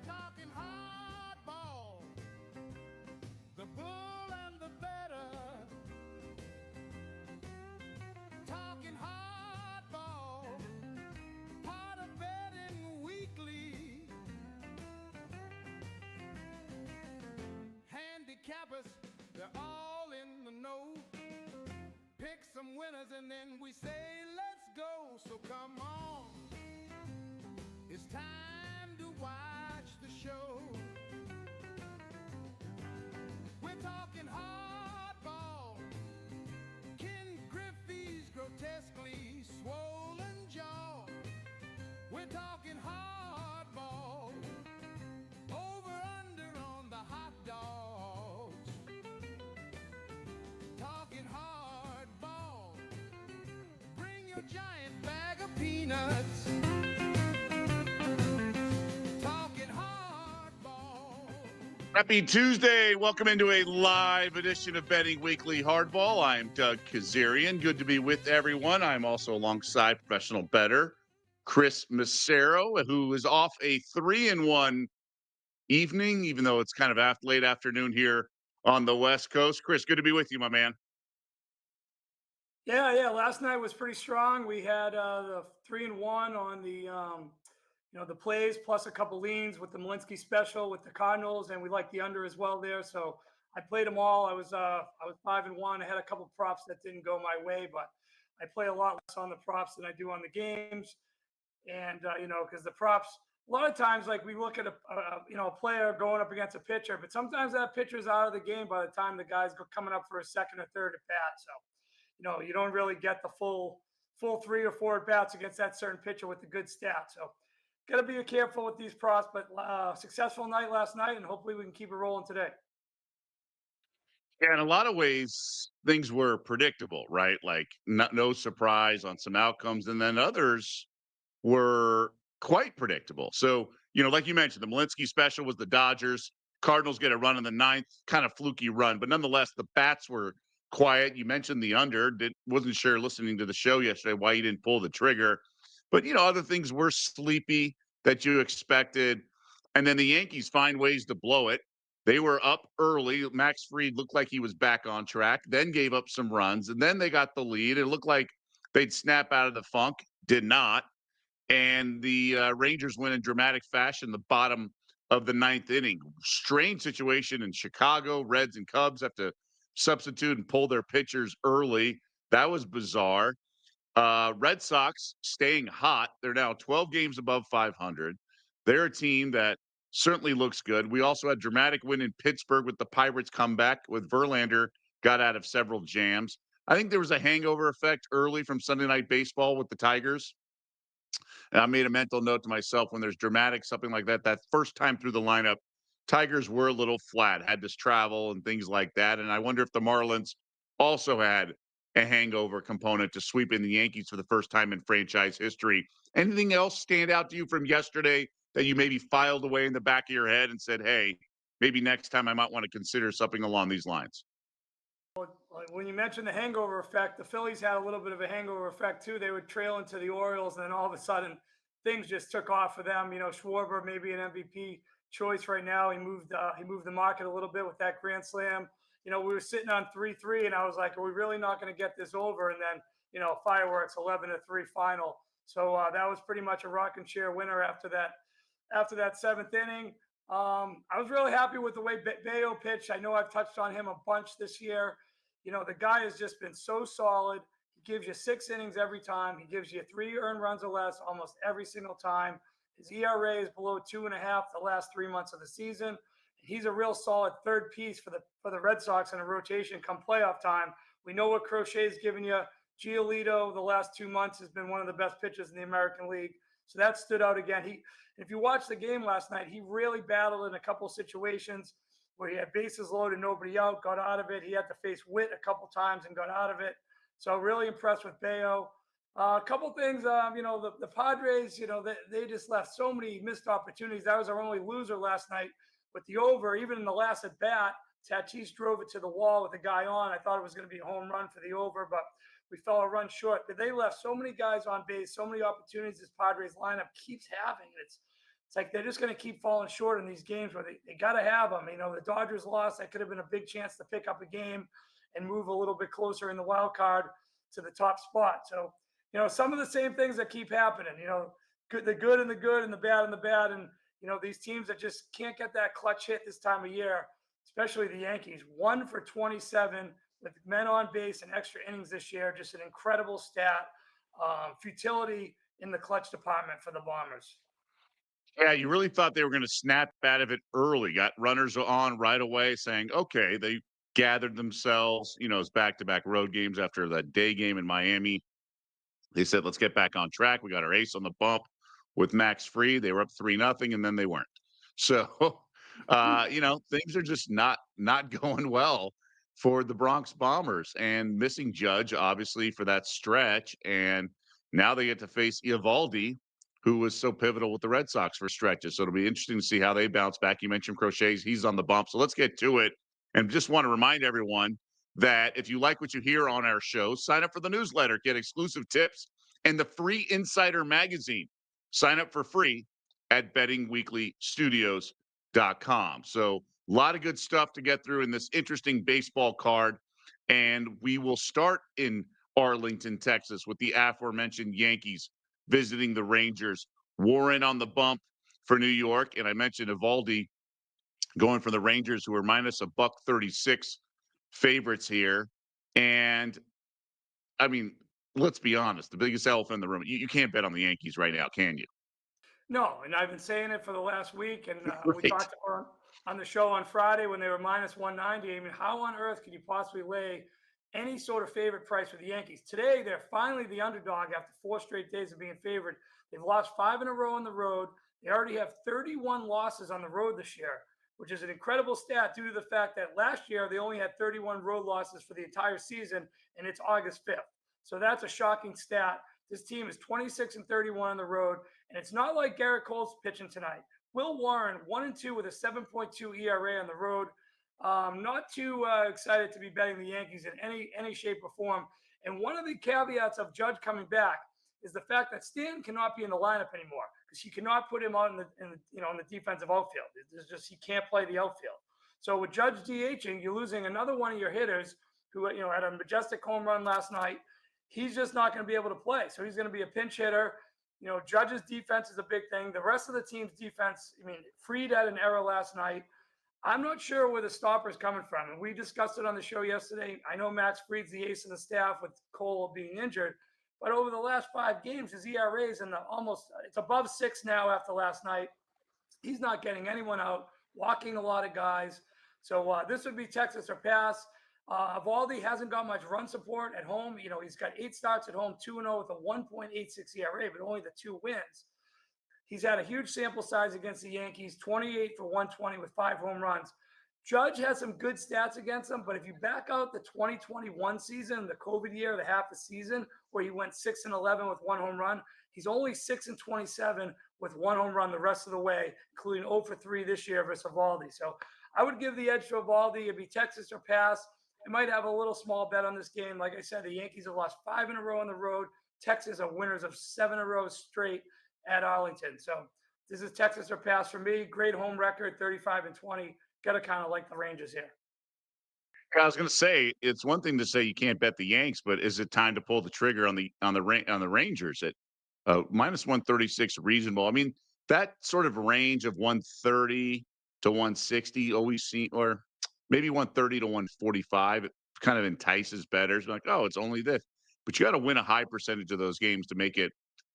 talking hardball, the bull and the better. Talking hardball, part of betting weekly. Handicappers, they're all in the know. Pick some winners and then we say let's go. So come on, it's time to watch the show. We're talking hardball, Ken Griffey's grotesquely swollen jaw. We're talking hardball, over under on the hot dogs. Talking hardball, bring your giant bag of peanuts. Talking hardball. Happy Tuesday. Welcome into a live edition of Betting Weekly Hardball. I'm Doug Kezirian. Good to be with everyone. I'm also alongside professional bettor Chris Macero, who is off a 3-1 evening, even though it's kind of late afternoon here on the West Coast. Chris, good to be with you, my man. Yeah. Last night was pretty strong. We had the 3-1 on the plays plus a couple leans with the Malinsky special with the Cardinals, and we like the under as well there. So I played them all. I was 5-1. I had a couple props that didn't go my way, but I play a lot less on the props than I do on the games. And because the props, a lot of times, like we look at a player going up against a pitcher, but sometimes that pitcher's out of the game by the time the guy's coming up for a second or third at bat. So you don't really get the full 3 or 4 at bats against that certain pitcher with the good stats. So got to be careful with these props, but successful night last night, and hopefully we can keep it rolling today. Yeah, in a lot of ways, things were predictable, right? Like no surprise on some outcomes, and then others were quite predictable. So, like you mentioned, the Malinsky special was the Dodgers. Cardinals get a run in the ninth, kind of fluky run, but nonetheless, the bats were quiet. You mentioned the under. Wasn't sure listening to the show yesterday why you didn't pull the trigger, but other things were sleepy that you expected, and then the Yankees find ways to blow it. They were up early. Max Fried looked like he was back on track, then gave up some runs, and then they got the lead. It looked like they'd snap out of the funk, did not. And the Rangers win in dramatic fashion the bottom of the ninth inning. Strange situation in Chicago. Reds and Cubs have to substitute and pull their pitchers early. That was bizarre. Red Sox staying hot. They're now 12 games above 500. They're a team that certainly looks good. We also had dramatic win in Pittsburgh with the Pirates comeback with Verlander got out of several jams. I think there was a hangover effect early from Sunday Night Baseball with the Tigers. And I made a mental note to myself when there's dramatic, something like that, that first time through the lineup, Tigers were a little flat, had this travel and things like that. And I wonder if the Marlins also had a hangover component to sweeping the Yankees for the first time in franchise history. Anything else stand out to you from yesterday that you maybe filed away in the back of your head and said, hey, maybe next time I might want to consider something along these lines? When you mentioned the hangover effect, the Phillies had a little bit of a hangover effect too. They would trail into the Orioles, and then all of a sudden, things just took off for them. Schwarber maybe an MVP choice right now. He moved the market a little bit with that grand slam. We were sitting on 3-3, and I was like, are we really not going to get this over? And then fireworks, 11-3 final. So that was pretty much a rocking chair winner after that seventh inning. I was really happy with the way Bayo pitched. I know I've touched on him a bunch this year. The guy has just been so solid. He gives you 6 innings every time. He gives you 3 earned runs or less almost every single time. His ERA is below 2.5 the last 3 months of the season. He's a real solid third piece for the Red Sox in a rotation come playoff time. We know what Crochet's given you. Giolito the last 2 months has been one of the best pitchers in the American League. So that stood out again. If you watched the game last night, he really battled in a couple of situations where he had bases loaded, nobody out, got out of it. He had to face Witt a couple times and got out of it. So really impressed with Bayo. A couple things, the Padres, they just left so many missed opportunities. That was our only loser last night with the over. Even in the last at bat, Tatis drove it to the wall with a guy on. I thought it was going to be a home run for the over, but we fell a run short. But they left so many guys on base, so many opportunities this Padres lineup keeps having. It's like they're just going to keep falling short in these games where they got to have them. You know, the Dodgers lost. That could have been a big chance to pick up a game and move a little bit closer in the wild card to the top spot. So, you know, some of the same things that keep happening, you know, the good and the good and the bad and the bad. And, you know, these teams that just can't get that clutch hit this time of year, especially the Yankees, 1 for 27 with men on base and extra innings this year. Just an incredible stat. Futility in the clutch department for the Bombers. Yeah, you really thought they were going to snap out of it early. Got runners on right away, saying, "Okay." They gathered themselves. You know, it's back-to-back road games after that day game in Miami. They said, "Let's get back on track. We got our ace on the bump with Max Free." They were up 3-0, and then they weren't. So, you know, things are just not going well for the Bronx Bombers, and missing Judge obviously for that stretch, and now they get to face Eovaldi, who was so pivotal with the Red Sox for stretches. So it'll be interesting to see how they bounce back. You mentioned Crochet's; he's on the bump. So let's get to it, and just want to remind everyone that if you like what you hear on our show, sign up for the newsletter, get exclusive tips, and the free Insider magazine. Sign up for free at bettingweeklystudios.com. So a lot of good stuff to get through in this interesting baseball card. And we will start in Arlington, Texas, with the aforementioned Yankees visiting the Rangers. Warren on the bump for New York. And I mentioned Evaldi going for the Rangers, who are minus a buck 36 favorites here. And I mean, let's be honest, the biggest elephant in the room, you can't bet on the Yankees right now, can you? No, and I've been saying it for the last week, and we Right. talked on the show on Friday when they were minus 190. I mean, how on earth could you possibly lay any sort of favorite price for the Yankees? Today, they're finally the underdog after 4 straight days of being favored. They've lost 5 in a row on the road. They already have 31 losses on the road this year, which is an incredible stat due to the fact that last year they only had 31 road losses for the entire season, and it's August 5th. So that's a shocking stat. This team is 26 and 31 on the road. And it's not like Garrett Cole's pitching tonight. Will Warren, 1-2 with a 7.2 ERA on the road. Not too excited to be betting the Yankees in any shape or form. And one of the caveats of Judge coming back is the fact that Stan cannot be in the lineup anymore because he cannot put him out in the defensive outfield. It's just he can't play the outfield. So with Judge DHing, you're losing another one of your hitters who had a majestic home run last night. He's just not going to be able to play. So he's going to be a pinch hitter. You know, Judge's defense is a big thing. The rest of the team's defense, I mean, Fried had an error last night. I'm not sure where the stopper is coming from. And we discussed it on the show yesterday. I know Max Fried's the ace of the staff with Cole being injured. But over the last 5 games, his ERA is it's above 6 now after last night. He's not getting anyone out, walking a lot of guys. So this would be Texas or pass. Evaldi hasn't got much run support at home. You know, he's got 8 starts at home, 2-0 with a 1.86 ERA, but only the 2 wins. He's had a huge sample size against the Yankees, 28 for 120 with 5 home runs. Judge has some good stats against him, but if you back out the 2021 season, the COVID year, the half the season, where he went 6-11 with 1 home run, he's only 6-27 with 1 home run the rest of the way, including 0 for 3 this year versus Evaldi. So I would give the edge to Evaldi. It'd be Texas or pass. I might have a little small bet on this game. Like I said, the Yankees have lost 5 in a row on the road. Texas are winners of 7 in a row straight at Arlington. So this is Texas or pass for me. Great home record, 35-20. Got to kind of like the Rangers here. I was going to say it's one thing to say you can't bet the Yanks, but is it time to pull the trigger on the Rangers at minus 136 reasonable? I mean, that sort of range of 130 to 160 always seen, or maybe 130 to 145, it kind of entices bettors. Like, oh, it's only this, but you got to win a high percentage of those games to make it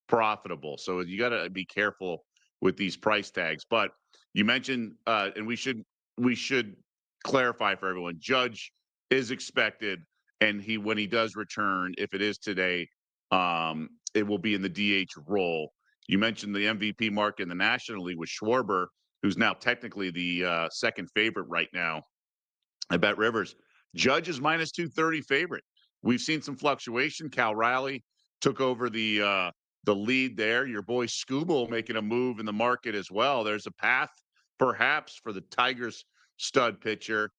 profitable. So you got to be careful with these price tags. But you mentioned, and we should clarify for everyone, Judge is expected, and when he does return, if it is today, it will be in the DH role. You mentioned the MVP mark in the National League with Schwarber, who's now technically the second favorite right now. I bet Rivers. Judge is minus 230 favorite. We've seen some fluctuation. Cal Riley took over the lead there. Your boy Scooble making a move in the market as well. There's a path perhaps for the Tigers stud pitcher.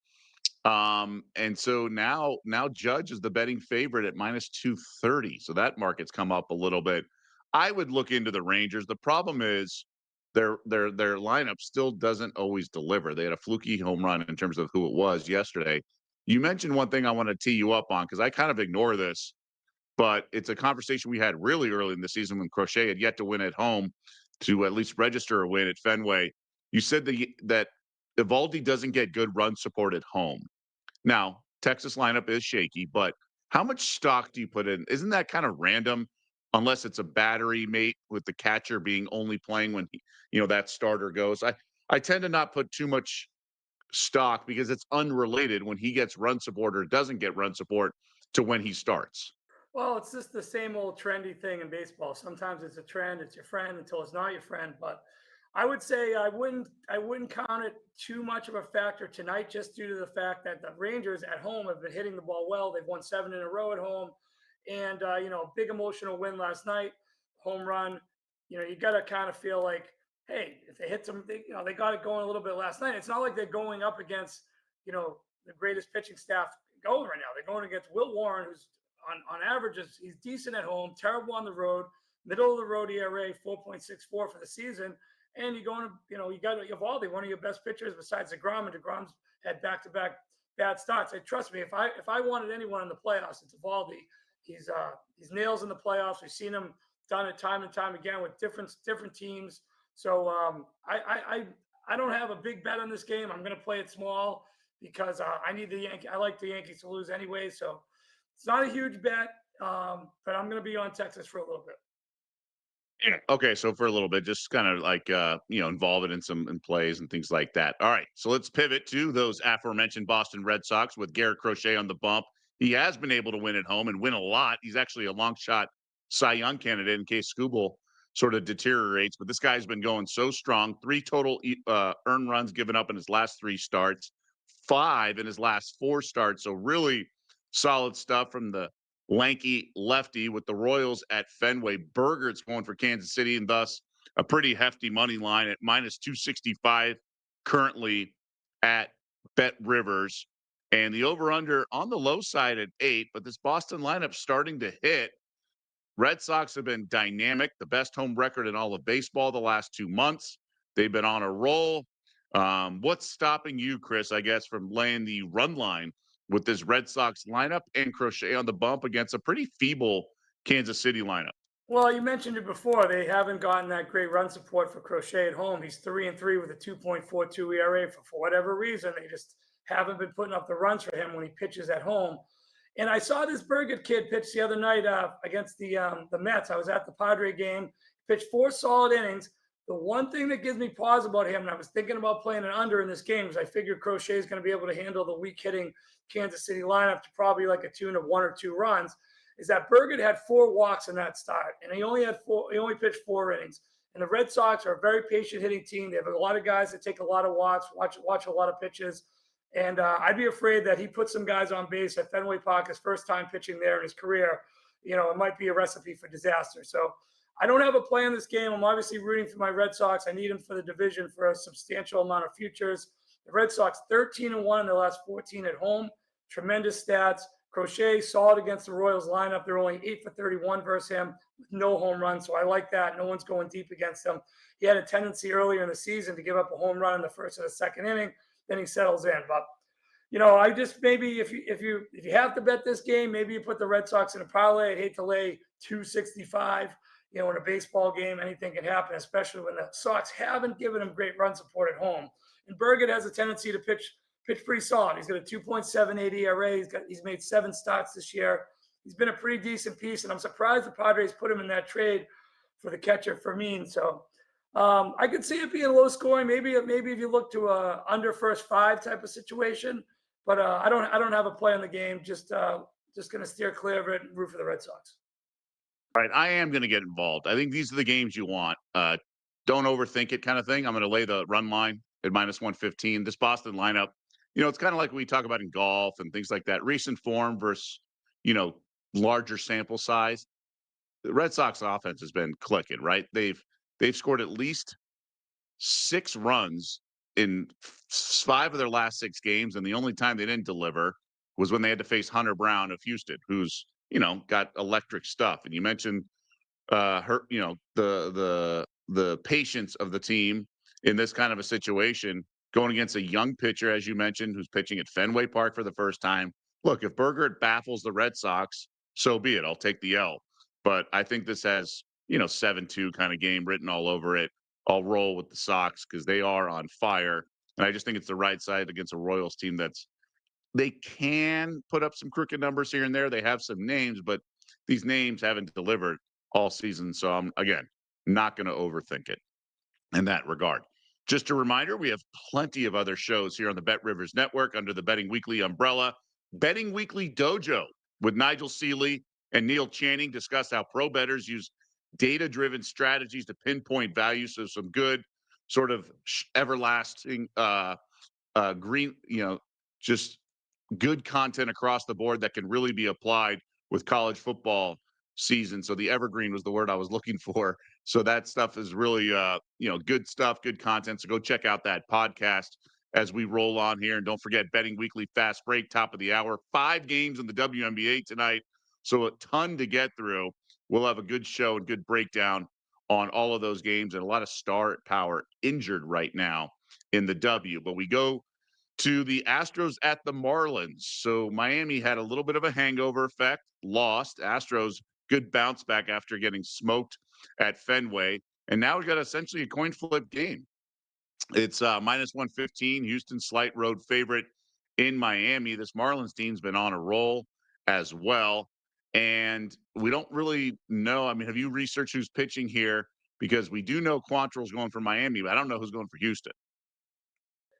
And so now Judge is the betting favorite at minus 230. So that market's come up a little bit. I would look into the Rangers. The problem is their lineup still doesn't always deliver. They had a fluky home run in terms of who it was yesterday. You mentioned one thing I want to tee you up on because I kind of ignore this, but it's a conversation we had really early in the season when Crochet had yet to win at home to at least register a win at Fenway. You said that Evaldi doesn't get good run support at home. Now, Texas lineup is shaky, but how much stock do you put in? Isn't that kind of random unless it's a battery mate with the catcher being only playing when that starter goes? I tend to not put too much stock because it's unrelated when he gets run support or doesn't get run support to when he starts. Well, it's just the same old trendy thing in baseball. Sometimes it's a trend, it's your friend until it's not your friend. But I would say I wouldn't count it too much of a factor tonight, just due to the fact that the Rangers at home have been hitting the ball well. They've won 7 in a row at home, and big emotional win last night, home run. You got to kind of feel like, hey, if they hit some, they got it going a little bit last night. It's not like they're going up against the greatest pitching staff going right now. They're going against Will Warren, who's on average, he's decent at home, terrible on the road, middle of the road ERA, 4.64 for the season. And you're going to, you got Evaldi, one of your best pitchers besides DeGrom, and DeGrom's had back-to-back bad starts. And trust me, if I wanted anyone in the playoffs, it's Evaldi. He's nails in the playoffs. We've seen him done it time and time again with different teams. So I don't have a big bet on this game. I'm going to play it small because I need the Yankees. I like the Yankees to lose anyway. So it's not a huge bet, but I'm going to be on Texas for a little bit. Okay, so for a little bit, just kind of like involve it in some plays and things like that. All right, so let's pivot to those aforementioned Boston Red Sox with Garrett Crochet on the bump. He has been able to win at home and win a lot. He's actually a long shot Cy Young candidate in case Skubal sort of deteriorates. But this guy's been going so strong. 3 total earned runs given up in his last 3 starts, 5 in his last 4 starts. So really solid stuff from the lanky lefty with the Royals at Fenway. Bergert's going for Kansas City, and thus a pretty hefty money line at minus 265 currently at Bet Rivers. And the over-under on the low side at 8, but this Boston lineup starting to hit. Red Sox have been dynamic, the best home record in all of baseball the last 2 months. They've been on a roll. What's stopping you, Chris, I guess, from laying the run line with this Red Sox lineup and Crochet on the bump against a pretty feeble Kansas City lineup? Well, you mentioned it before. They haven't gotten that great run support for Crochet at home. He's 3-3 with a 2.42 ERA. For whatever reason, they just haven't been putting up the runs for him when he pitches at home. And I saw this Berget kid pitch the other night against the Mets. I was at the Padre game. Pitched 4 solid innings. The one thing that gives me pause about him, and I was thinking about playing an under in this game, because I figured Crochet is going to be able to handle the weak hitting Kansas City lineup to probably like a tune of 1 or 2 runs, is that Berget had 4 walks in that start, and he only pitched 4 innings. And the Red Sox are a very patient hitting team. They have a lot of guys that take a lot of walks, watch a lot of pitches. And I'd be afraid that he put some guys on base at Fenway Park, his first time pitching there in his career. It might be a recipe for disaster. So I don't have a play in this game. I'm obviously rooting for my Red Sox. I need them for the division for a substantial amount of futures. The Red Sox 13-1 in their last 14 at home. Tremendous stats. Crochet solid against the Royals lineup. They're only 8 for 31 versus him with no home runs. So I like that. No one's going deep against him. He had a tendency earlier in the season to give up a home run in the first or the second inning. Then he settles in. But I just, maybe if you have to bet this game, maybe you put the Red Sox in a parlay. I'd hate to lay 265. In a baseball game, anything can happen, especially when the Sox haven't given him great run support at home. And Berget has a tendency to pitch pretty solid. He's got a 2.78 ERA. He's made 7 starts this year. He's been a pretty decent piece, and I'm surprised the Padres put him in that trade for the catcher Fermin. So I could see it being low scoring. Maybe if you look to a under first 5 type of situation, but I don't have a play on the game. Just going to steer clear of it and root for the Red Sox. All right, I am going to get involved. I think these are the games you want. Don't overthink it kind of thing. I'm going to lay the run line at minus 115. This Boston lineup, it's kind of like we talk about in golf and things like that. Recent form versus, larger sample size. The Red Sox offense has been clicking, right? They've scored at least 6 runs in 5 of their last 6 games, and the only time they didn't deliver was when they had to face Hunter Brown of Houston, who's got electric stuff. And you mentioned the the patience of the team in this kind of a situation, going against a young pitcher, as you mentioned, who's pitching at Fenway Park for the first time. Look, if Bergert baffles the Red Sox, so be it. I'll take the L. But I think this has, 7-2 kind of game written all over it. I'll roll with the Sox because they are on fire. And I just think it's the right side against a Royals team they can put up some crooked numbers here and there. They have some names, but these names haven't delivered all season. So I'm, again, not going to overthink it in that regard. Just a reminder, we have plenty of other shows here on the Bet Rivers Network under the Betting Weekly umbrella. Betting Weekly Dojo with Nigel Seeley and Neil Channing discuss how pro bettors use data-driven strategies to pinpoint value. So some good sort of everlasting green, just good content across the board that can really be applied with college football season. So the evergreen was the word I was looking for. So that stuff is really, good stuff, good content. So go check out that podcast as we roll on here. And don't forget Betting Weekly Fast Break, top of the hour. 5 games in the WNBA tonight. So a ton to get through. We'll have a good show and good breakdown on all of those games, and a lot of star power injured right now in the W. But we go to the Astros at the Marlins. So Miami had a little bit of a hangover effect, lost. Astros, good bounce back after getting smoked at Fenway. And now we got essentially a coin flip game. It's minus 115, Houston slight road favorite in Miami. This Marlins team's been on a roll as well. And we don't really know. I mean, have you researched who's pitching here? Because we do know Quantrill's going for Miami, but I don't know who's going for Houston.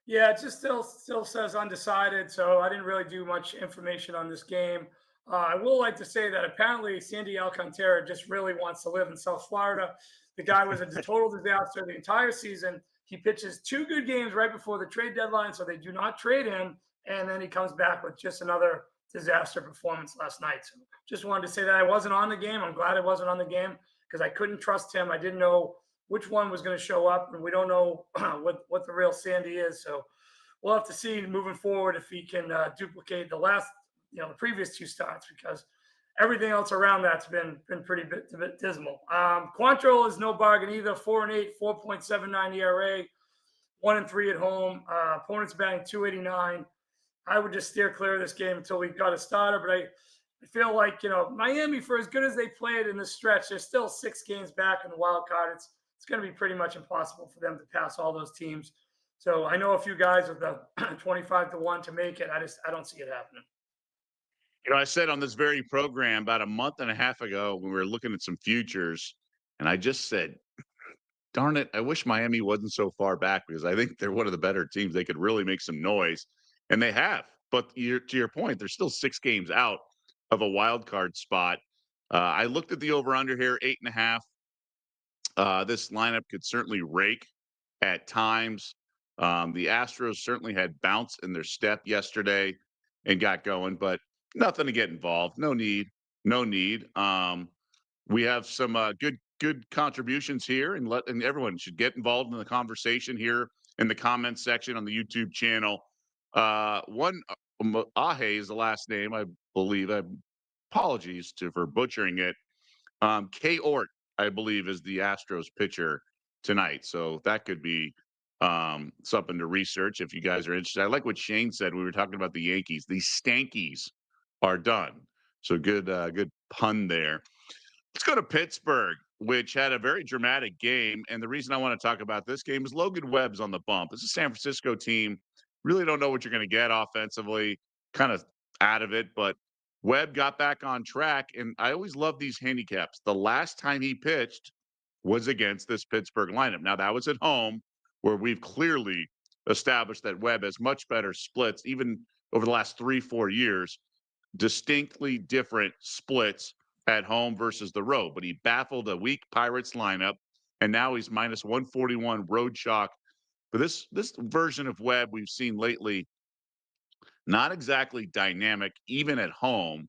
Yeah, it just still says undecided, so I didn't really do much information on this game. I will like to say that apparently Sandy Alcantara just really wants to live in South Florida. The guy was a total disaster the entire season. He pitches 2 good games right before the trade deadline, so they do not trade him, and then he comes back with just another disaster performance last night. So just wanted to say that I wasn't on the game. I'm glad I wasn't on the game because I couldn't trust him. I didn't know which one was going to show up, and we don't know what the real Sandy is. So we'll have to see moving forward if he can duplicate the previous 2 starts, because everything else around that's been pretty bit dismal. Quantrill is no bargain either. 4-8, 4.79 ERA, 1-3 at home. Opponents batting .289. I would just steer clear of this game until we got a starter, but I feel like, Miami, for as good as they played in this stretch, they're still 6 games back in the wild card. It's going to be pretty much impossible for them to pass all those teams. So I know a few guys with the 25-1 to make it. I don't see it happening. I said on this very program about a month and a half ago when we were looking at some futures, and I just said, darn it, I wish Miami wasn't so far back because I think they're one of the better teams. They could really make some noise, and they have. But to your point, they're still 6 games out of a wild card spot. I looked at the over-under here, 8.5. This lineup could certainly rake at times. The Astros certainly had bounce in their step yesterday and got going, but nothing to get involved. No need. No need. We have some good contributions here, and everyone should get involved in the conversation here in the comments section on the YouTube channel. One Ahe is the last name, I believe. Apologies for butchering it. K. Ort, I believe, is the Astros pitcher tonight. So that could be something to research if you guys are interested. I like what Shane said. We were talking about the Yankees. The Stankies are done. So good pun there. Let's go to Pittsburgh, which had a very dramatic game. And the reason I want to talk about this game is Logan Webb's on the bump. It's a San Francisco team. Really don't know what you're going to get offensively, kind of out of it. But Webb got back on track. And I always love these handicaps. The last time he pitched was against this Pittsburgh lineup. Now, that was at home, where we've clearly established that Webb has much better splits, even over the last 3-4 years, distinctly different splits at home versus the road. But he baffled a weak Pirates lineup, and now he's minus 141 road chalk. But this version of Webb we've seen lately, not exactly dynamic, even at home.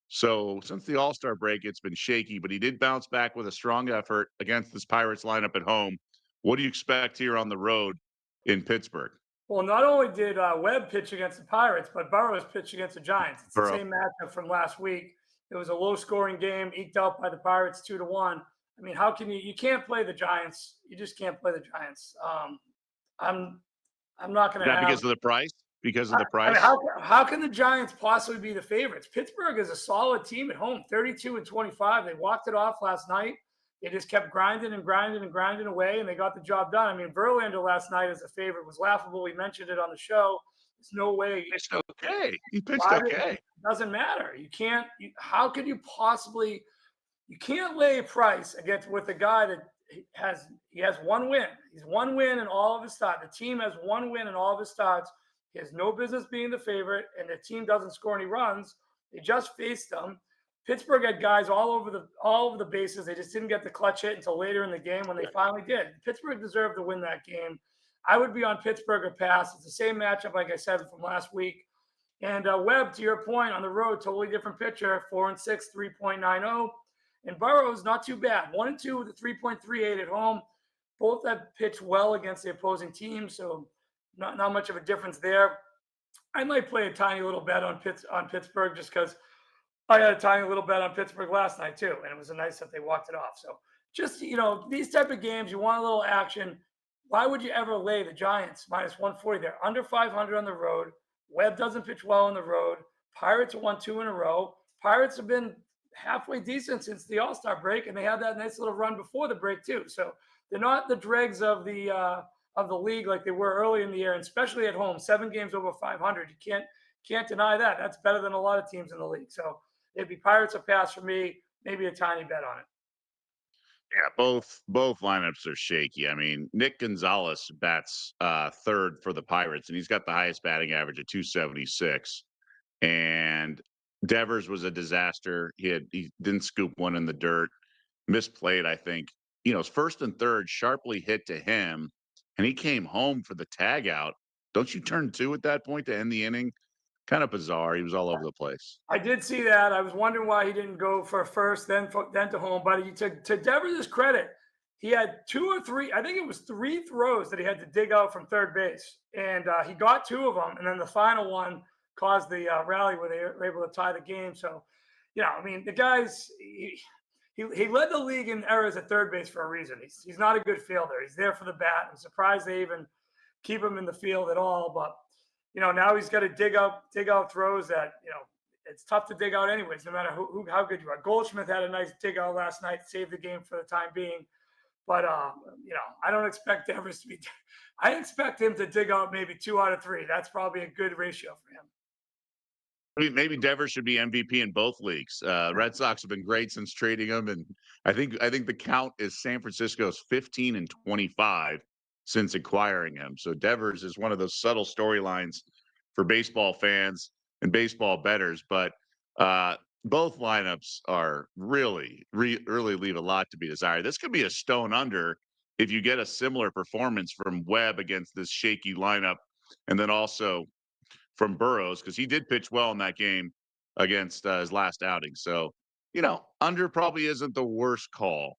So since the All-Star break, it's been shaky, but he did bounce back with a strong effort against this Pirates lineup at home. What do you expect here on the road in Pittsburgh? Well, not only did Webb pitch against the Pirates, but Burrows pitched against the Giants. It's the Burrow. same matchup from last week. It was a low-scoring game, eked out by the Pirates 2-1. I mean, how can you can't play the Giants. You just can't play the Giants. I'm I'm not Is going to that have. because of the price? Because of the I mean, price? how can the Giants possibly be the favorites? Pittsburgh is a solid team at home, 32 and 25. They walked it off last night. They just kept grinding and grinding and grinding away, and they got the job done. I mean, Verlander last night as a favorite was laughable. We mentioned it on the show. There's no way. Pitched okay. He pitched Why did, okay. doesn't matter. You can't. How could you possibly? You can't lay a price against with a guy that he has one win. He's one win in all of his starts. The team has one win in all of his starts. He has no business being the favorite, and the team doesn't score any runs. They just faced them. Pittsburgh had guys all over the bases. They just didn't get the clutch hit until later in the game when they finally did. Pittsburgh deserved to win that game. I would be on Pittsburgh or pass. It's the same matchup, like I said, from last week. And Webb, to your point, on the road, totally different pitcher, 4-6, 3.90. And Burrows, not too bad. 1-2 with a 3.38 at home. Both have pitched well against the opposing team, so not much of a difference there. I might play a tiny little bet on Pittsburgh just because I had a tiny little bet on Pittsburgh last night too, and it was nice that they walked it off. So just these type of games, you want a little action. Why would you ever lay the Giants minus 140? They're under 500 on the road. Webb doesn't pitch well on the road. Pirates have won 2 in a row. Pirates have been halfway decent since the All-Star break, and they had that nice little run before the break too. So they're not the dregs of the league like they were early in the year, and especially at home. 7 games over 500. You can't deny that. That's better than a lot of teams in the league. So it'd be Pirates or pass for me. Maybe a tiny bet on it. Yeah, both lineups are shaky. I mean, Nick Gonzalez bats third for the Pirates, and he's got the highest batting average at 276. And Devers was a disaster. He didn't scoop one in the dirt, misplayed, I think. His first and third sharply hit to him, and he came home for the tag out. Don't you turn 2 at that point to end the inning? Kind of bizarre. He was all over the place. I did see that. I was wondering why he didn't go for first, then to home. But to Devers' credit, he had 2 or 3. I think it was 3 throws that he had to dig out from third base, and he got 2 of them. And then the final one caused the rally where they were able to tie the game. So, I mean, the guys. He led the league in errors at third base for a reason. He's not a good fielder. He's there for the bat. I'm surprised they even keep him in the field at all. But now he's got to dig out throws that it's tough to dig out anyways, no matter how good you are. Goldschmidt had a nice dig out last night, saved the game for the time being. But I don't expect Devers to be. I expect him to dig out maybe 2 out of 3. That's probably a good ratio for him. Maybe Devers should be MVP in both leagues. Red Sox have been great since trading him, and I think the count is San Francisco's 15 and 25 since acquiring him. So Devers is one of those subtle storylines for baseball fans and baseball bettors. But both lineups are really leave a lot to be desired. This could be a stone under if you get a similar performance from Webb against this shaky lineup, and then also from Burrows, because he did pitch well in that game against his last outing. So, under probably isn't the worst call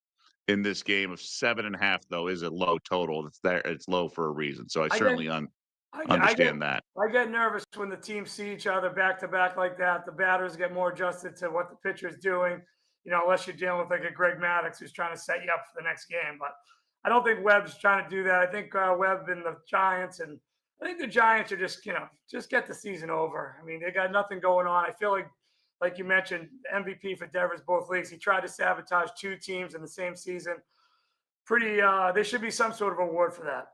in this game. Of 7.5, though, is a low total. It's there. It's low for a reason. So I certainly understand that. I get nervous when the teams see each other back to back like that. The batters get more adjusted to what the pitcher's doing, unless you're dealing with like a Greg Maddux who's trying to set you up for the next game. But I don't think Webb's trying to do that. I think Webb and the Giants, and I think the Giants are just get the season over. I mean, they got nothing going on. I feel like you mentioned, MVP for Devers, both leagues. He tried to sabotage 2 teams in the same season. There should be some sort of award for that.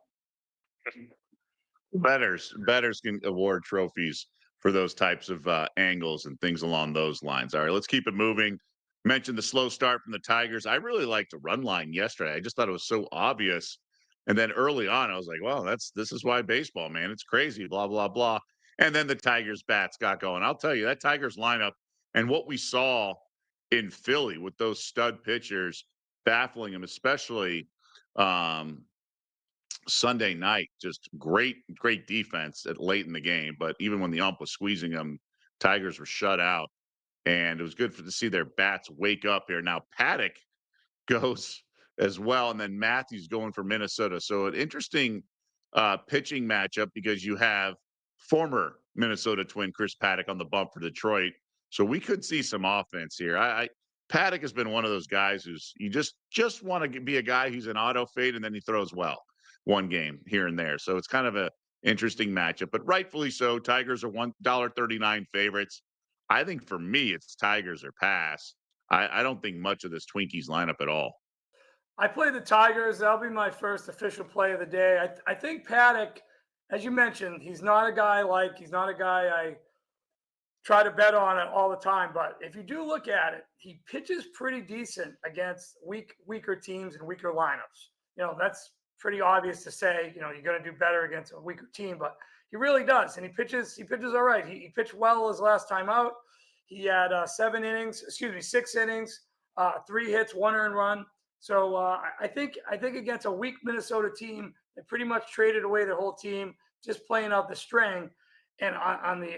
Bettors can award trophies for those types of angles and things along those lines. All right, let's keep it moving. Mentioned the slow start from the Tigers. I really liked the run line yesterday. I just thought it was so obvious. And then early on, I was like, well, this is why baseball, man. It's crazy, blah, blah, blah. And then the Tigers bats got going. I'll tell you, that Tigers lineup and what we saw in Philly with those stud pitchers baffling them, especially Sunday night, just great defense at late in the game. But even when the ump was squeezing them, Tigers were shut out. And it was good to see their bats wake up here. Now, Paddock goes as well, and then Matthews going for Minnesota. So an interesting pitching matchup because you have former Minnesota Twin Chris Paddock on the bump for Detroit. So we could see some offense here. Paddock has been one of those guys who's you just want to be a guy who's an auto fade and then he throws well one game here and there. So it's kind of a interesting matchup, but rightfully so. Tigers are $1.39 favorites. I think for me, it's Tigers or pass. I don't think much of this Twinkies lineup at all. I play the Tigers. That'll be my first official play of the day. I think Paddock, as you mentioned, he's not a guy I try to bet on it all the time. But if you do look at it, he pitches pretty decent against weaker teams and weaker lineups. That's pretty obvious to say. You're going to do better against a weaker team, but he really does, and he pitches all right. He pitched well his last time out. He had 6 innings, 3 hits, 1 earned run. So I think against a weak Minnesota team, they pretty much traded away their whole team, just playing out the string. And on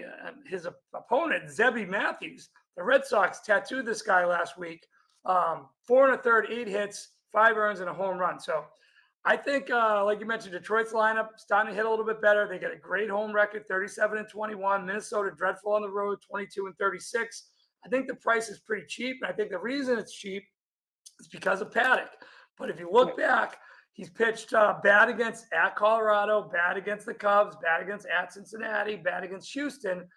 his opponent, Zebby Matthews, the Red Sox tattooed this guy last week. 4 1/3, 8 hits, 5 earns, and a home run. So I think, like you mentioned, Detroit's lineup starting to hit a little bit better. They got a great home record, 37-21. Minnesota dreadful on the road, 22-36. I think the price is pretty cheap, and I think the reason it's cheap is because of Paddock. But if you look back, he's pitched bad at Colorado, bad against the Cubs, bad at Cincinnati, bad against Houston.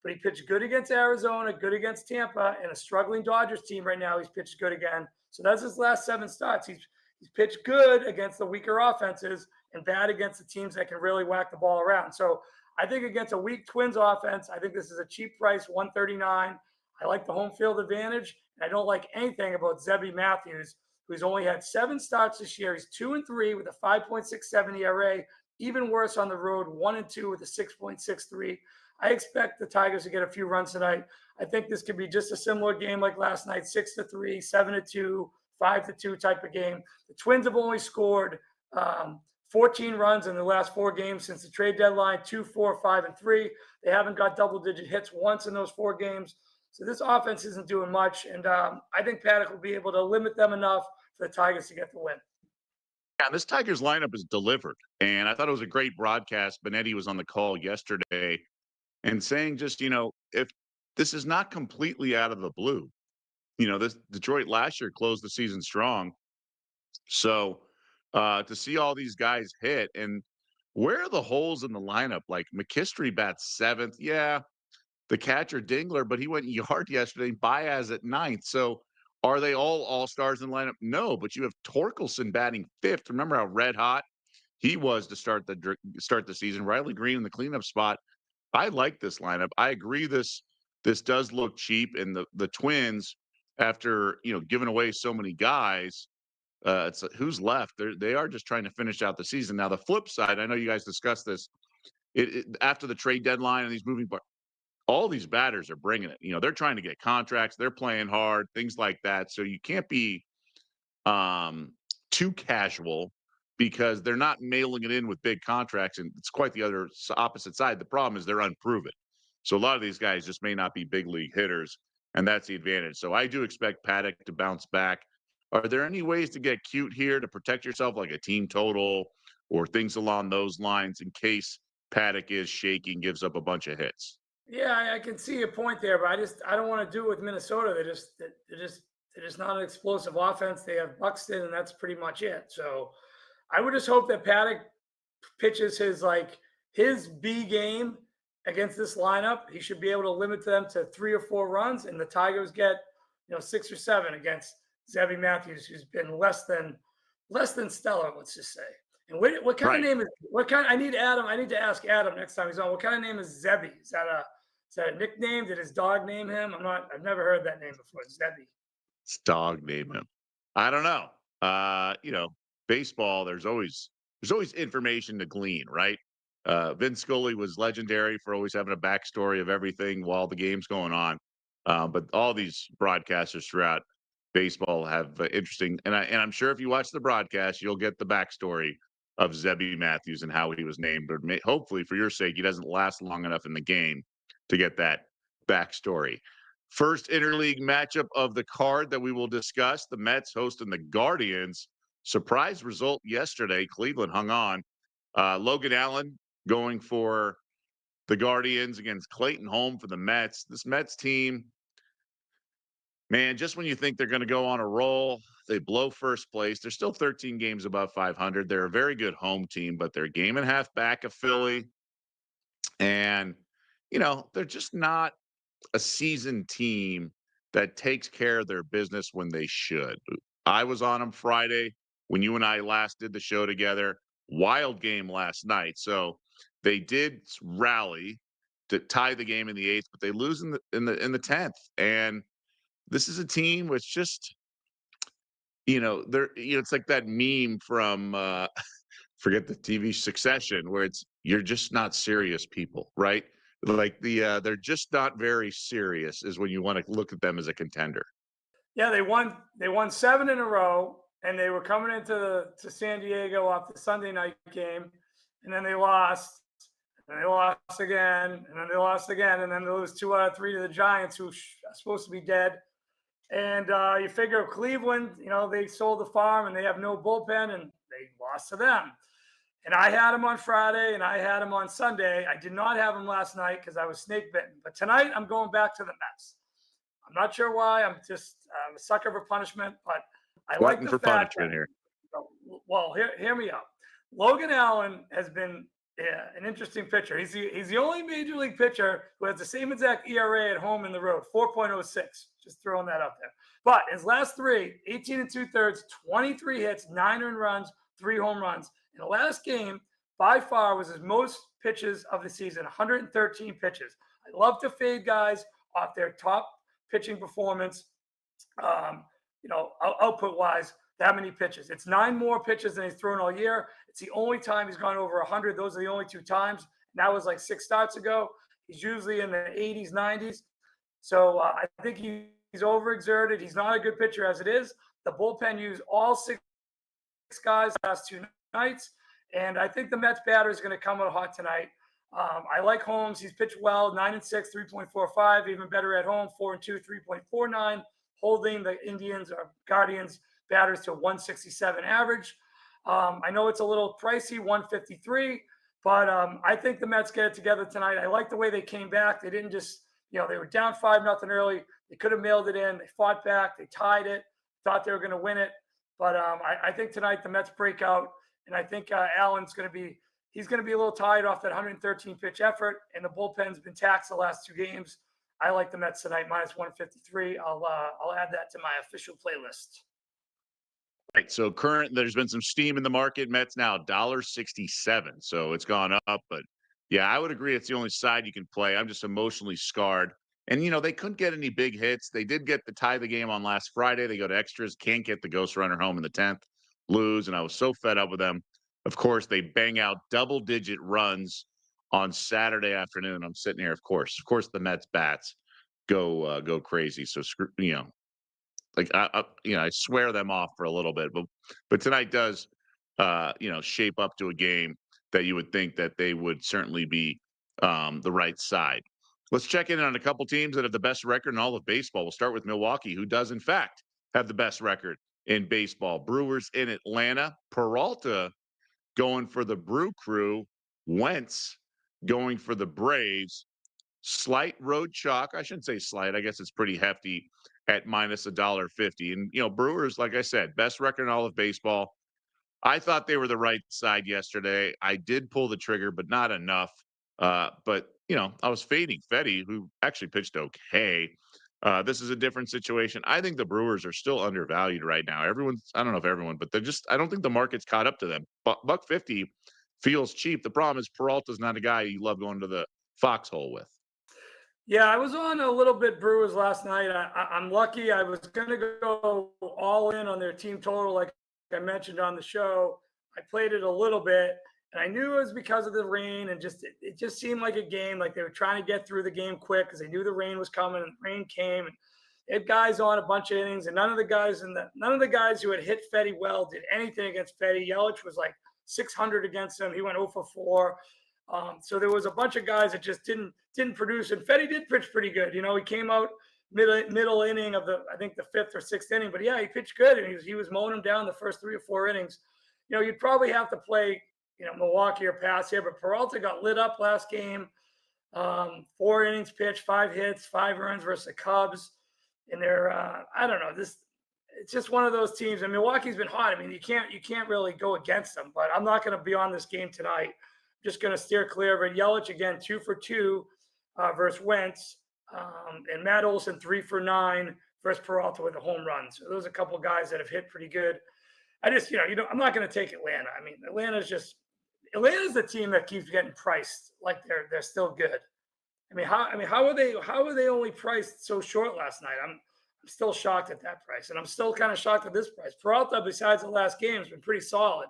But he pitched good against Arizona, good against Tampa, and a struggling Dodgers team right now. He's pitched good again. So that's his last 7 starts. He's pitched good against the weaker offenses and bad against the teams that can really whack the ball around. So I think against a weak Twins offense, I think this is a cheap price, $139. I like the home field advantage. And I don't like anything about Zebby Matthews, who's only had 7 starts this year. He's 2-3 with a 5.67 ERA, even worse on the road, 1-2 with a 6.63. I expect the Tigers to get a few runs tonight. I think this could be just a similar game like last night, 6-3, 7-2, 5-2 type of game. The Twins have only scored 14 runs in the last 4 games since the trade deadline, 2, 4, 5, and 3. They haven't got double-digit hits once in those 4 games. So this offense isn't doing much, and I think Paddock will be able to limit them enough for the Tigers to get the win. Yeah, this Tigers lineup is delivered, and I thought it was a great broadcast. Benetti was on the call yesterday and saying just, if this is not completely out of the blue, this Detroit last year closed the season strong. So to see all these guys hit, and where are the holes in the lineup? Like McKinstry bats 7th. Yeah, the catcher Dingler, but he went yard yesterday. Baez at 9th. So are they all stars in the lineup? No, but you have Torkelson batting 5th. Remember how red hot he was to start the season. Riley Green in the cleanup spot. I like this lineup. I agree this does look cheap, and the Twins, after giving away so many guys, it's who's left. They are just trying to finish out the season. Now the flip side, I know you guys discussed this. After the trade deadline and these moving parts, all these batters are bringing it. They're trying to get contracts. They're playing hard, things like that. So you can't be too casual because they're not mailing it in with big contracts. And it's quite the opposite side. The problem is they're unproven. So a lot of these guys just may not be big league hitters, and that's the advantage. So I do expect Paddock to bounce back. Are there any ways to get cute here to protect yourself, like a team total or things along those lines, in case Paddock is shaking, gives up a bunch of hits? Yeah, I can see your point there, but I don't want to do it with Minnesota. They're just not an explosive offense. They have Buxton, and that's pretty much it. So I would just hope that Paddock pitches his B game against this lineup. He should be able to limit them to 3 or 4 runs, and the Tigers get 6 or 7 against Zebby Matthews, who's been less than stellar, let's just say. And what kind of name is I need to ask Adam next time he's on. What kind of name is Zebby? Is that a nickname? Did his dog name him? I've never heard that name before. Zebby. His dog name him. I don't know. Baseball, there's always information to glean, right? Vin Scully was legendary for always having a backstory of everything while the game's going on. But all these broadcasters throughout baseball have interesting, and I'm sure if you watch the broadcast, you'll get the backstory of Zebby Matthews and how he was named. But hopefully, for your sake, he doesn't last long enough in the game to get that backstory. First interleague matchup of the card that we will discuss: the Mets hosting the Guardians. Surprise result yesterday. Cleveland hung on. Logan Allen going for the Guardians against Clayton Home for the Mets. This Mets team, Man, just when you think they're going to go on a roll, they blow first place. They're still 13 games above 500. They're a very good home team, but they're a game and a half back of Philly. And, they're just not a seasoned team that takes care of their business when they should. I was on them Friday when you and I last did the show together. Wild game last night. So they did rally to tie the game in the eighth, but they lose in the 10th. And this is a team which just, it's like that meme from forget the TV Succession, where it's you're just not serious people, right? Like they're just not very serious is when you want to look at them as a contender. Yeah, they won 7 in a row, and they were coming to San Diego off the Sunday night game, and then they lost, and they lost again, and then they lost again, and then they lose 2 out of 3 to the Giants, who are supposed to be dead. And you figure Cleveland, they sold the farm and they have no bullpen, and they lost to them. And I had them on Friday and I had them on Sunday. I did not have them last night because I was snake bitten. But tonight I'm going back to the Mets. I'm not sure why. I'm a sucker for punishment, but I like the fact that, here. well, hear me out. Logan Allen has been an interesting pitcher. He's the only major league pitcher who has the same exact ERA at home and the road, 4.06. Just throwing that out there. But his last 3, 18 and 2/3, 23 hits, 9 earned runs, 3 home runs. In the last game, by far, was his most pitches of the season, 113 pitches. I love to fade guys off their top pitching performance, output-wise, that many pitches. It's 9 more pitches than he's thrown all year. It's the only time he's gone over 100. Those are the only 2 times. And that was like 6 starts ago. He's usually in the 80s, 90s. So I think he's overexerted. He's not a good pitcher as it is. The bullpen used all 6 guys the last 2 nights. And I think the Mets batter is going to come out hot tonight. I like Holmes. He's pitched well, 9 and 6, 3.45. Even better at home, 4 and 2, 3.49. Holding the Indians or Guardians batters to 167 average. I know it's a little pricey, 153, but I think the Mets get it together tonight. I like the way they came back. They didn't just, they were down 5-0 early. They could have mailed it in. They fought back. They tied it. Thought they were going to win it. But I think tonight the Mets break out, and I think Allen's going to be a little tired off that 113 pitch effort, and the bullpen's been taxed the last 2 games. I like the Mets tonight, minus 153. I'll add that to my official playlist. Right. So there's been some steam in the market. Mets now $1.67. So it's gone up. But yeah, I would agree it's the only side you can play. I'm just emotionally scarred. And, they couldn't get any big hits. They did get the tie the game on last Friday. They go to extras, can't get the ghost runner home in the 10th, lose. And I was so fed up with them. Of course, they bang out double-digit runs on Saturday afternoon. I'm sitting here, of course, the Mets bats go crazy. So, like I swear them off for a little bit, but tonight does, shape up to a game that you would think that they would certainly be the right side. Let's check in on a couple teams that have the best record in all of baseball. We'll start with Milwaukee, who does in fact have the best record in baseball. Brewers in Atlanta. Peralta going for the Brew Crew. Wentz going for the Braves. Slight road chalk. I shouldn't say slight. I guess it's pretty hefty at minus $1.50. And, Brewers, like I said, best record in all of baseball. I thought they were the right side yesterday. I did pull the trigger, but not enough. But, I was fading Fetty, who actually pitched okay. This is a different situation. I think the Brewers are still undervalued right now. I don't know if everyone, but I don't think the market's caught up to them. Buck 50 feels cheap. The problem is Peralta's not a guy you love going to the foxhole with. Yeah, I was on a little bit Brewers last night. I'm lucky. I was going to go all in on their team total, like I mentioned on the show. I played it a little bit, and I knew it was because of the rain, and it just seemed like a game, like they were trying to get through the game quick because they knew the rain was coming, and the rain came. And they had guys on a bunch of innings, and none of the guys who had hit Fetty well did anything against Fetty. Yelich was like 600 against him. He went 0 for 4. So there was a bunch of guys that just didn't produce, and Fetty did pitch pretty good. He came out middle inning of I think the 5th or 6th inning, but yeah, he pitched good, and he was mowing them down the first 3 or 4 innings. You'd probably have to play Milwaukee or pass here, but Peralta got lit up last game. 4 innings pitched, 5 hits, 5 runs versus the Cubs, and they're I don't know this. It's just one of those teams. And Milwaukee's been hot. I mean, you can't really go against them. But I'm not going to be on this game tonight. I'm just going to steer clear of it. Yelich again, 2 for 2 versus Wentz, and Matt Olson 3 for 9 versus Peralta with a home run. So those are a couple of guys that have hit pretty good. I just I'm not going to take Atlanta. I mean, Atlanta's the team that keeps getting priced like they're still good. I mean, how are they only priced so short last night? I'm still shocked at that price, and I'm still kind of shocked at this price. Peralta, besides the last game, has been pretty solid.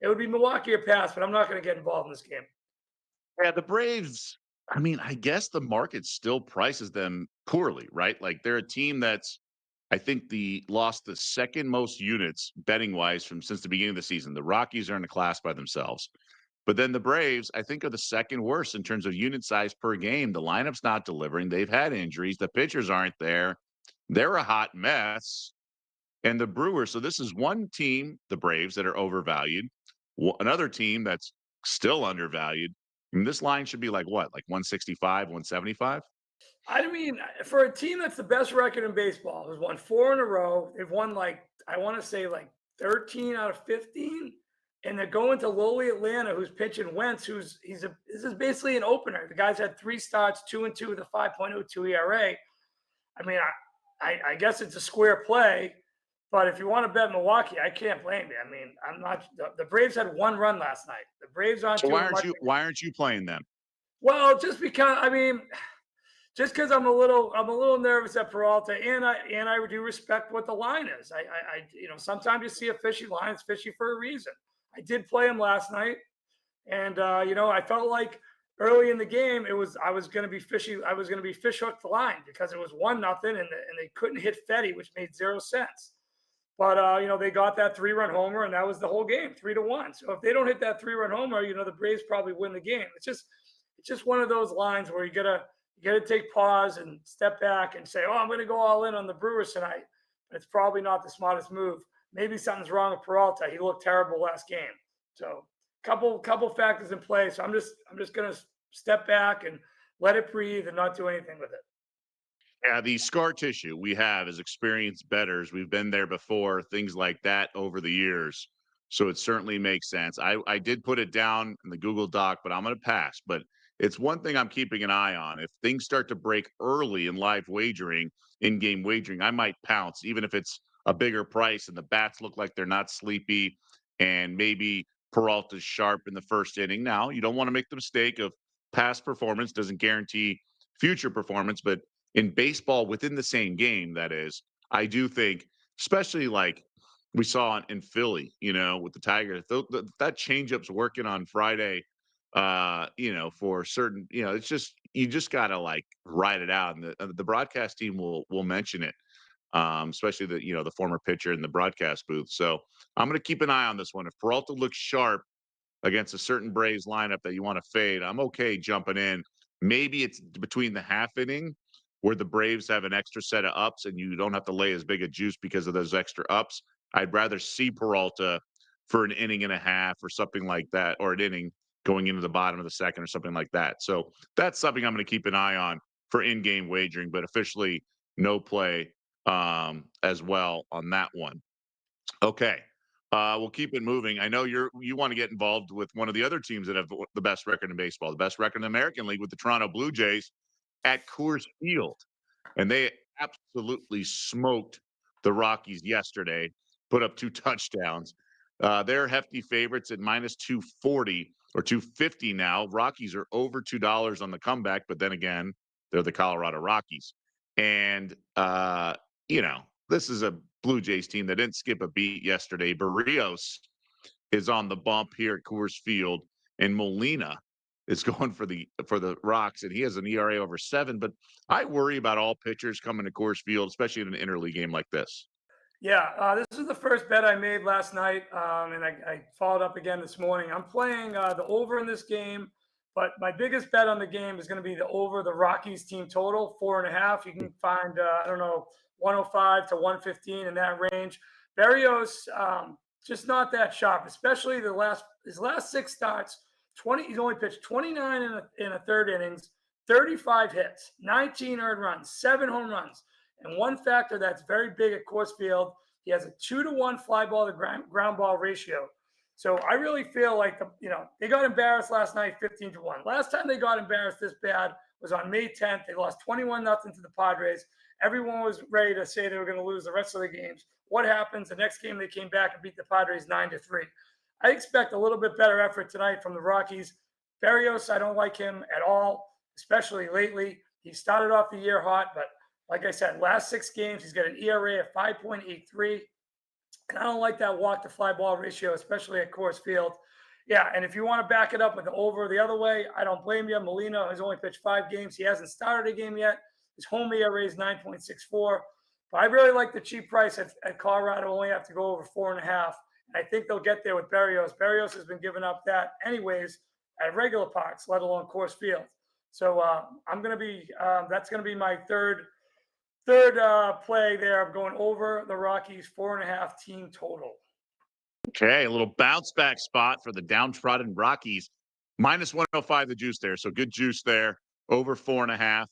It would be Milwaukee or pass, but I'm not going to get involved in this game. Yeah, the Braves, I mean, I guess the market still prices them poorly, right? Like they're a team that's, I think, lost the second most units betting wise since the beginning of the season. The Rockies are in a class by themselves. But then the Braves, I think, are the second worst in terms of unit size per game. The lineup's not delivering. They've had injuries. The pitchers aren't there. They're a hot mess. And the Brewers, so this is one team, the Braves, that are overvalued. Another team that's still undervalued. I mean, this line should be like what? Like 165, 175? I mean, for a team that's the best record in baseball, has won 4 in a row. They've won I want to say 13 out of 15. And they're going to lowly Atlanta, who's pitching Wentz, this is basically an opener. The guy's had 3 starts, 2-2 with a 5.02 ERA. I mean, I guess it's a square play, but if you want to bet Milwaukee, I can't blame you. I mean, I'm not. The Braves had 1 run last night. The Braves aren't. So why aren't you playing them? Well, just because just because I'm a little nervous at Peralta, and I do respect what the line is. I sometimes you see a fishy line, it's fishy for a reason. I did play him last night, and I felt like early in the game I was going to be fishy. I was going to be fish hooked the line because it was 1-0, and they couldn't hit Fetty, which made 0 sense. But they got that 3-run homer, and that was the whole game, 3-1. So if they don't hit that 3-run homer, the Braves probably win the game. It's just one of those lines where you gotta take pause and step back and say, oh, I'm going to go all in on the Brewers tonight. But it's probably not the smartest move. Maybe something's wrong with Peralta. He looked terrible last game. So couple factors in play. So I'm just going to step back and let it breathe and not do anything with it. Yeah, the scar tissue we have as experienced bettors. We've been there before, things like that over the years. So it certainly makes sense. I did put it down in the Google Doc, but I'm going to pass. But it's one thing I'm keeping an eye on. If things start to break early in live wagering, in-game wagering, I might pounce, even if it's a bigger price and the bats look like they're not sleepy and maybe Peralta's sharp in the first inning. Now, you don't want to make the mistake of past performance doesn't guarantee future performance, but in baseball within the same game, that is, I do think, especially like we saw in Philly, with the Tigers, that changeup's working on Friday, for certain, it's just, you just got to ride it out. And the broadcast team will mention it, especially the former pitcher in the broadcast booth. So I'm going to keep an eye on this one. If Peralta looks sharp against a certain Braves lineup that you want to fade, I'm okay jumping in. Maybe it's between the half inning where the Braves have an extra set of ups and you don't have to lay as big a juice because of those extra ups. I'd rather see Peralta for an inning and a half or something like that, or an inning going into the bottom of the second or something like that. So that's something I'm going to keep an eye on for in-game wagering, but officially no play as well on that one. Okay. We'll keep it moving. I know you want to get involved with one of the other teams that have the best record in baseball, the best record in the American League, with the Toronto Blue Jays at Coors Field. And they absolutely smoked the Rockies yesterday, put up 2 touchdowns. They're hefty favorites at minus 240 or 250 now. Rockies are over $2 on the comeback, but then again, they're the Colorado Rockies. And, this is a Blue Jays team that didn't skip a beat yesterday. Barrios is on the bump here at Coors Field, and Molina is going for the Rocks, and he has an ERA over 7. But I worry about all pitchers coming to Coors Field, especially in an interleague game like this. Yeah, this is the first bet I made last night, and I followed up again this morning. I'm playing the over in this game, but my biggest bet on the game is going to be the over the Rockies team total, 4.5. You can find 105 to 115 in that range. Barrios, just not that sharp, especially his last 6 starts. He's only pitched 29 in a third innings, 35 hits, 19 earned runs, 7 home runs. And one factor that's very big at Coors Field, he has a 2-to-1 fly ball to ground ball ratio. So I really feel like they got embarrassed last night, 15-1. Last time they got embarrassed this bad was on May 10th. They lost 21-0 to the Padres. Everyone was ready to say they were going to lose the rest of the games. What happens? The next game they came back and beat the Padres 9-3. I expect a little bit better effort tonight from the Rockies. Berrios, I don't like him at all, especially lately. He started off the year hot, but like I said, last 6 games, he's got an ERA of 5.83. And I don't like that walk to fly ball ratio, especially at Coors Field. Yeah, and if you want to back it up with the over the other way, I don't blame you. Molina has only pitched 5 games. He hasn't started a game yet. His home ERA is 9.64. But I really like the cheap price at Colorado. Only have to go over 4.5. And I think they'll get there with Berrios. Berrios has been giving up that anyways at regular parks, let alone Coors Field. So I'm going to be that's going to be my third play there. I'm going over the Rockies 4.5 team total. Okay, a little bounce back spot for the downtrodden Rockies. Minus 105 the juice there, so good juice there. Over 4.5.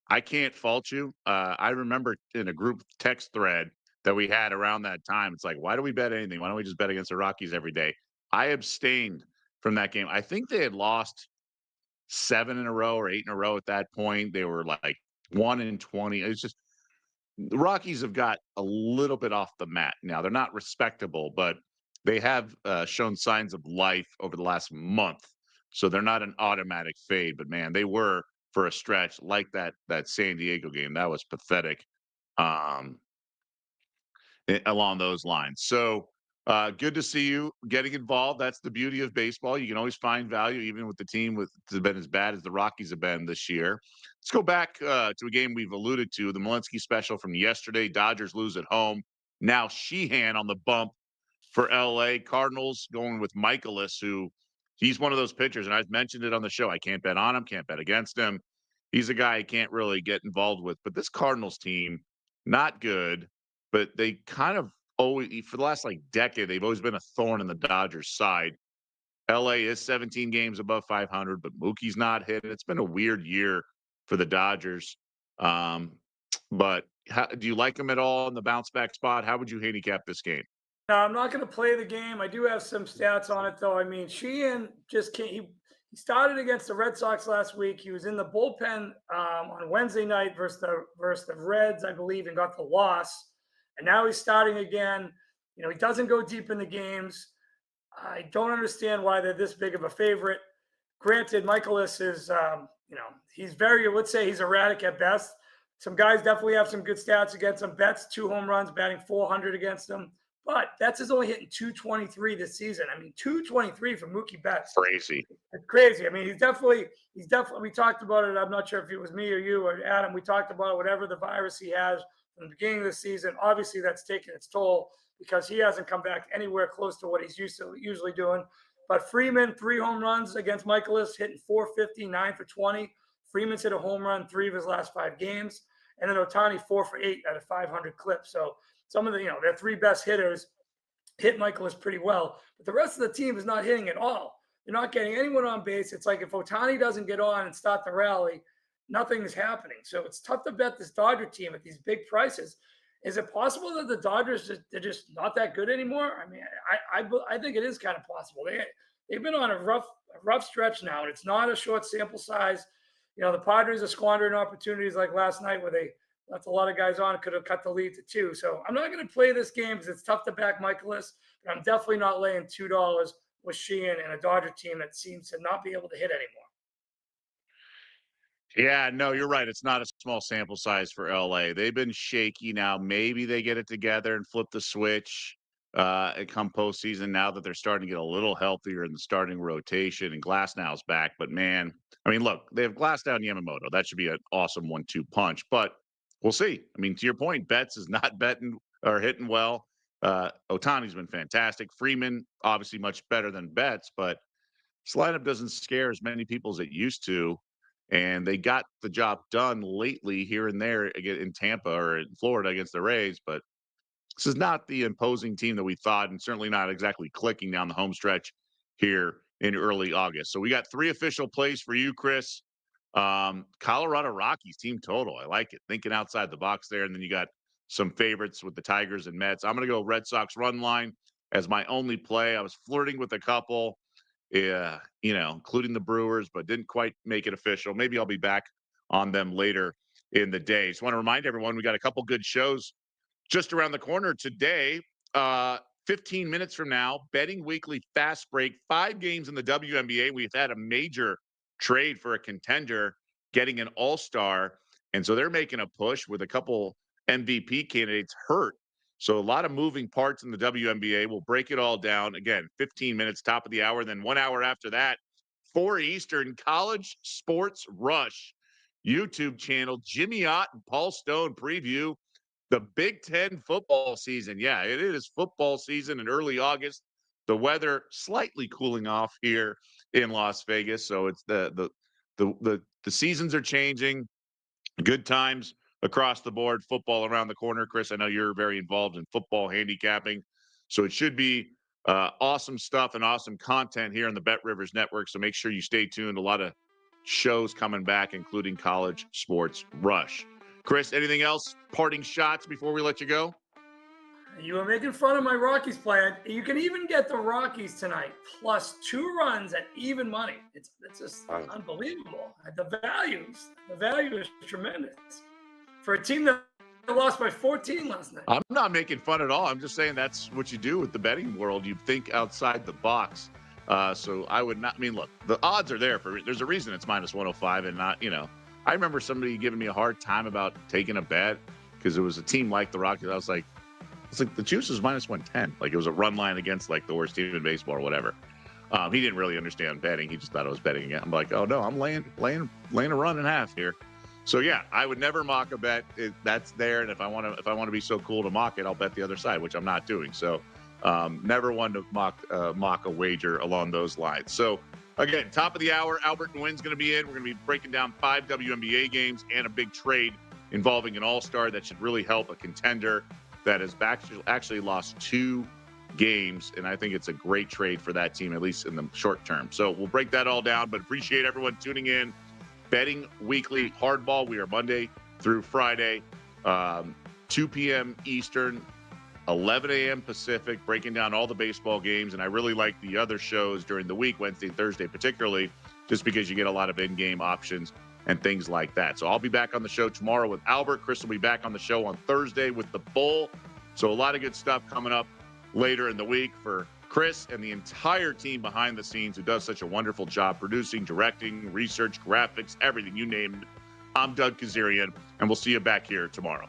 I can't fault you. I remember in a group text thread that we had around that time, it's like, why do we bet anything? Why don't we just bet against the Rockies every day? I abstained from that game. I think they had lost 7 in a row or 8 in a row at that point. They were like 1-20. It's just the Rockies have got a little bit off the mat now. They're not respectable, but they have shown signs of life over the last month. So they're not an automatic fade. But man, they were for a stretch like that San Diego game. That was pathetic. Along those lines. So good to see you getting involved. That's the beauty of baseball. You can always find value, even with the team that's been as bad as the Rockies have been this year. Let's go back to a game we've alluded to, the Malinsky special from yesterday. Dodgers lose at home. Now Sheehan on the bump for LA. Cardinals going with Michaelis, who he's one of those pitchers, and I've mentioned it on the show. I can't bet on him, can't bet against him. He's a guy I can't really get involved with. But this Cardinals team, not good. But they kind of always, for the last like decade, they've always been a thorn in the Dodgers' side. LA is 17 games above 500, but Mookie's not hitting. It's been a weird year for the Dodgers. But do you like them at all in the bounce back spot? How would you handicap this game? No, I'm not going to play the game. I do have some stats on it, though. I mean, Sheehan just can't. He started against the Red Sox last week. He was in the bullpen on Wednesday night versus the Reds, I believe, and got the loss. And now he's starting again. He doesn't go deep in the games. I don't understand why they're this big of a favorite. Granted, Michaelis is, he's let's say he's erratic at best. Some guys definitely have some good stats against him. Betts, 2 home runs, batting .400 against him. But Betts is only hitting .223 this season. I mean, .223 for Mookie Betts. Crazy. It's crazy. I mean, he's definitely, we talked about it. I'm not sure if it was me or you or Adam. We talked about it, whatever the virus he has from the beginning of the season. Obviously, that's taken its toll because he hasn't come back anywhere close to what he's usually doing. But Freeman, 3 home runs against Michaelis, hitting .450, 9 for 20. Freeman's hit a home run 3 of his last 5 games. And then Ohtani, 4 for 8 at a 500 clip. So some of the, their 3 best hitters hit Michaelis pretty well. But the rest of the team is not hitting at all. They're not getting anyone on base. It's like if Ohtani doesn't get on and start the rally, nothing is happening. So it's tough to bet this Dodger team at these big prices. Is it possible that the Dodgers they're just not that good anymore? I mean, I think it is kind of possible. They've been on a rough stretch now, and it's not a short sample size. The Padres are squandering opportunities like last night where they left a lot of guys on and could have cut the lead to 2. So I'm not going to play this game because it's tough to back Michaelis, but I'm definitely not laying $2 with Sheehan and a Dodger team that seems to not be able to hit anymore. Yeah, no, you're right. It's not a small sample size for LA. They've been shaky now. Maybe they get it together and flip the switch come postseason now that they're starting to get a little healthier in the starting rotation and Glasnow's back. But man, I mean, look, they have Glasnow and Yamamoto. That should be an awesome 1-2 punch. But we'll see. I mean, to your point, Betts is not betting or hitting well. Otani's been fantastic. Freeman, obviously much better than Betts, but this lineup doesn't scare as many people as it used to. And they got the job done lately here and there again in Tampa or in Florida against the Rays. But this is not the imposing team that we thought, and certainly not exactly clicking down the home stretch here in early August. So we got 3 official plays for you, Chris. Colorado Rockies team total. I like it. Thinking outside the box there. And then you got some favorites with the Tigers and Mets. I'm going to go Red Sox run line as my only play. I was flirting with a couple, yeah, including the Brewers, but didn't quite make it official. Maybe I'll be back on them later in the day. Just want to remind everyone we got a couple good shows just around the corner today. 15 minutes from now, Betting Weekly Fast Break, 5 games in the WNBA. We've had a major trade for a contender getting an all-star. And so they're making a push with a couple MVP candidates hurt. So a lot of moving parts in the WNBA. We'll break it all down. Again, 15 minutes, top of the hour. Then 1 hour after that, 4 Eastern, College Sports Rush YouTube channel. Jimmy Ott and Paul Stone preview the Big Ten football season. Yeah, it is football season in early August. The weather slightly cooling off here in Las Vegas. So it's the seasons are changing. Good times across the board. Football around the corner. Chris, I know you're very involved in football handicapping. So it should be awesome stuff and awesome content here on the Bet Rivers Network. So make sure you stay tuned. A lot of shows coming back, including College Sports Rush. Chris, anything else? Parting shots before we let you go? You were making fun of my Rockies play. You can even get the Rockies tonight plus 2 runs at even money. It's just unbelievable. The value is tremendous for a team that lost by 14 last night. I'm not making fun at all. I'm just saying that's what you do with the betting world. You think outside the box. So I would not. I mean, look, the odds are there there's a reason it's minus 105 and not. I remember somebody giving me a hard time about taking a bet because it was a team like the Rockies. I was like, the juice was minus 110. Like it was a run line against like the worst team in baseball or whatever. He didn't really understand betting. He just thought I was betting again. I'm like, oh no, I'm laying a run and a half here. So yeah, I would never mock a bet. That's there, and if I want to be so cool to mock it, I'll bet the other side, which I'm not doing. So never one to mock a wager along those lines. So again, top of the hour, Albert and Wynn's going to be in. We're going to be breaking down 5 WNBA games and a big trade involving an all-star that should really help a contender that has actually lost 2 games, and I think it's a great trade for that team, at least in the short term. So we'll break that all down, but appreciate everyone tuning in. Betting Weekly Hardball. We are Monday through Friday, 2 p.m. Eastern, 11 a.m. Pacific, breaking down all the baseball games. And I really like the other shows during the week, Wednesday and Thursday particularly, just because you get a lot of in-game options and things like that. So I'll be back on the show tomorrow with Albert. Chris will be back on the show on Thursday with the Bull. So a lot of good stuff coming up later in the week for Chris and the entire team behind the scenes who does such a wonderful job producing, directing, research, graphics, everything, you name it. I'm Doug Kezirian, and we'll see you back here tomorrow.